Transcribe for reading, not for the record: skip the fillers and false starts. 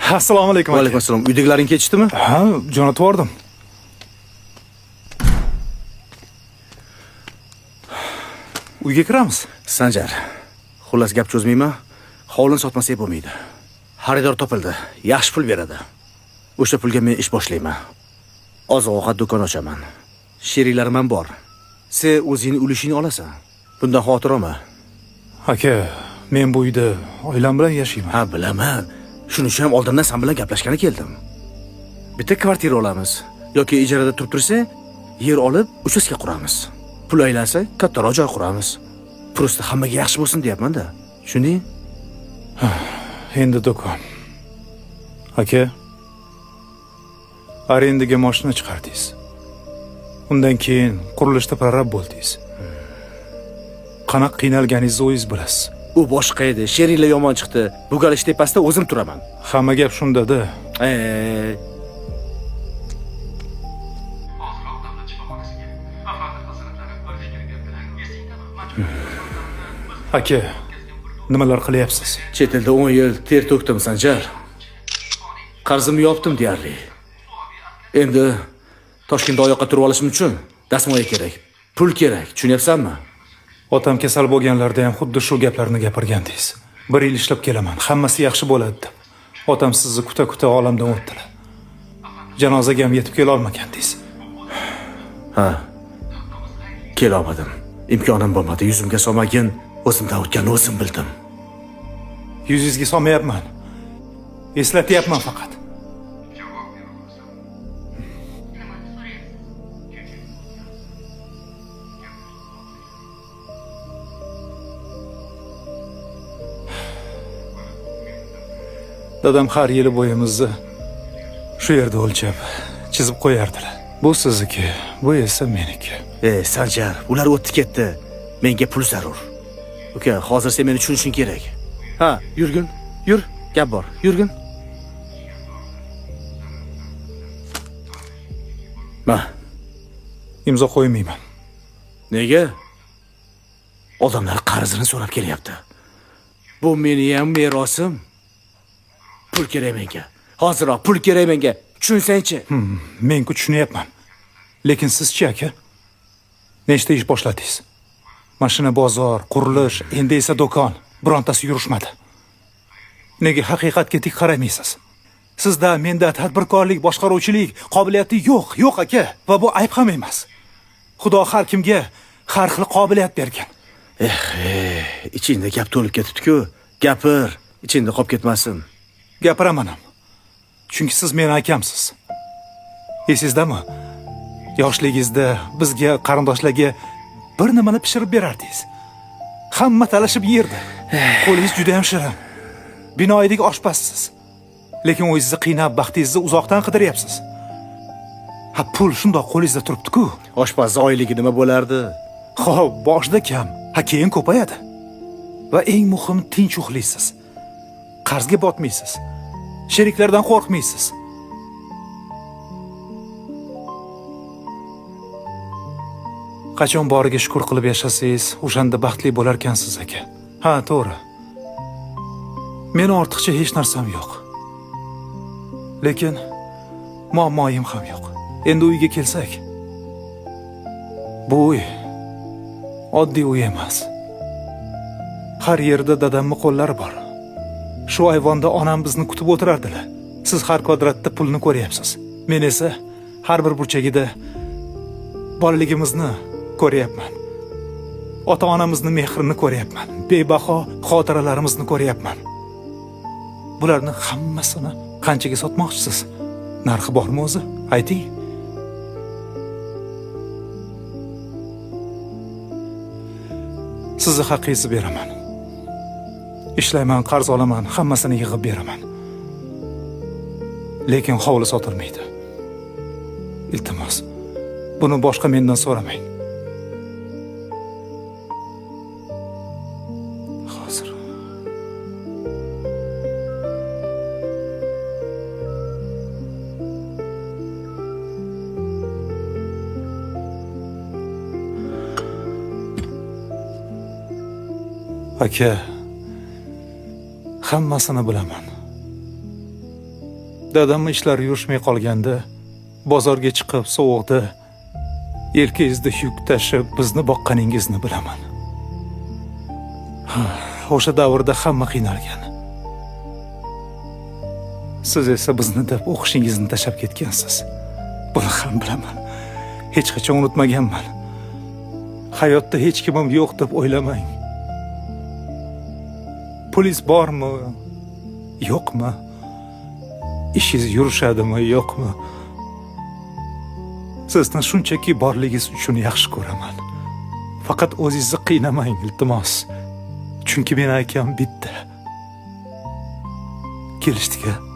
Assalomu alaykum. Va alaykum assalom. Uydagilaring ketishdimi? Ha, jo'natib yubordim. Uyga kiramiz. Sanjar. Xullas gap cho'zmayman. Hovlini sotmasak bo'lmaydi. Xaridor topildi. Yaxshi pul beradi. O'sha pulga men ish boshlayman. Oziq-ovqat do'kon ochaman. Sheriklarim ham bor. Sen o'zingning ulushingni olasan. Bundan xavotir olma. Aka, men bu uyda oilam bilan yashayman. Ha, bilaman. Shuning uchun ham oldindan sen bilan gaplashgani keldim. Bitta kvartira olamiz yoki ijarada turib tursa, yer olib, uchastka quramiz. Pul aylansa, kattaroq joy quramiz. Prosta hammaga yaxshi bo'lsin deyapman-da. Tushunding? Endi do'kon. Aka, arendaga mashina chiqardingiz. Undan keyin qurilishda prorab bo'ldingiz. Qanaqa qiynalganingizni o'zingiz bilasiz. U boshqa edi. Sheriklar yomon chiqdi. Bugalish tepasida o'zim turaman. Hamma gap shunda-da. Aka, nimalar qilyapsiz? Chet elda 10 yil ter to'kdim, Sanjar. Qarzimni yopdim deyarli. Endi Toshkentda oyoqqa turib olishim uchun dastmoya kerak. Pul kerak, tushunyapsanmi? Otam kasal bo'lganlarda ham xuddi shu gaplarni gapirgandingiz. 1 yil ishlab kelaman, hammasi yaxshi bo'ladi deb. Otam sizni kuta olamdan o'tdilar. Janozaga ham yetib kela olmagandingiz. Ha. Kela olmadim. Imkonim bo'lmadi. Yuzimga solmagin, o'zimdan o'tganini o'zim bildim. Yuzingizga solmayapman. Eslatyapman faqat. Dadam har yili bo'yimizni shu yerda o'lchab, chizib qo'yardilar. Bu sizniki, bu esa meniki. Sanjar, ular o'tdi ketdi. Menga pul zarur. Uka, hozir sen meni tushunishing kerak. Ha, yurgin. Yur, gap bor. Yurgin. Ma, imzo qo'ymayman. Nega? Odamlar qarzini so'rab kelyapti. Bu meni ham merosim. Pul kerak menga. Hozirroq pul kerak menga. Tushunsang-chi. Men-ku tushunyapman. Lekin siz-chi aka? Nechta ish boshladingiz? Mashina bozor, qurilish, endi esa do'kon. Birontasi yurishmadi. Nega haqiqatga tik qaramaysiz? Sizda, menda tadbirkorlik, boshqaruvchilik qobiliyati yo'q aka. Va bu ayb ham emas. Xudo har kimga har xil qobiliyat bergan. Ichingda gap to'lib ketibdi-ku. Gapir, ichingda qolib ketmasin. Gapiraman ham. Chunki siz meni akamsiz. Esizdami? Yoshligingizda bizga qarindoshlarga bir nimani pishirib berardingiz. Hamma talashib yerdi. Qo'lingiz juda ham shirin. Binoydek oshpazsiz. Lekin o'zingizni qiynab, baxtingizni uzoqdan qidiryapsiz. Ha, pul shundoq qo'lingizda turibdi-ku. Oshpazning oyligi nima bo'lardi? Xo'p, boshida kam, keyin ko'payadi. Va eng muhimi tinch uxlaysiz. Qarzga botmaysiz. Sheriklardan qo'rqmaysiz. Qachon boriga shukr qilib yashasangiz, o'shanda baxtli bo'larkansiz aka. Ha, to'g'ri. Meni ortiqcha hech narsam yo'q. Lekin muammoyim ham yo'q. Endi uyga kelsak, bu uy oddiy uy emas. Har yerda dadamning qo'llari bor. Shu ayvonda onam bizni kutib o'tirardilar. Siz har kvadratda pulni ko'ryapsiz. Men esa har bir burchagida bolaligimizni ko'ryapman. Ota-onamizni mehrini ko'ryapman. Bebaho xotiralarimizni ko'ryapman. Bularni hammasini qanchaga sotmoqchisiz? Narxi bormi o'zi? Ayting. Sizni haqqingizni beraman. Ishlayman, qarz olaman, hammasini yig'ib beraman. Lekin hovli sotilmaydi. Iltimos, buni boshqa mendan so'ramang. Hozir. Aka, hammasini bilaman. Dadamning ishlari yurishmay qolganda, bozorga chiqib sovuqda yelkangizda yuk tashib bizni boqqaningizni bilaman. O'sha davrda hamma qiynalgan. Siz esa bizni deb o'qishingizni tashlab ketgansiz. Buni ham bilaman. Hech qachon unutmaganman. Hayotda hech kimim yo'q deb o'ylamang. Polis bormi? Yo'qmi? Ishingiz yurishadimi, yo'qmi? Sizdan shunchaki borligingiz uchun yaxshi ko'raman. Faqat o'zingizni qiynamang, iltimos. Chunki meni akam bitta. Kelishdik-a?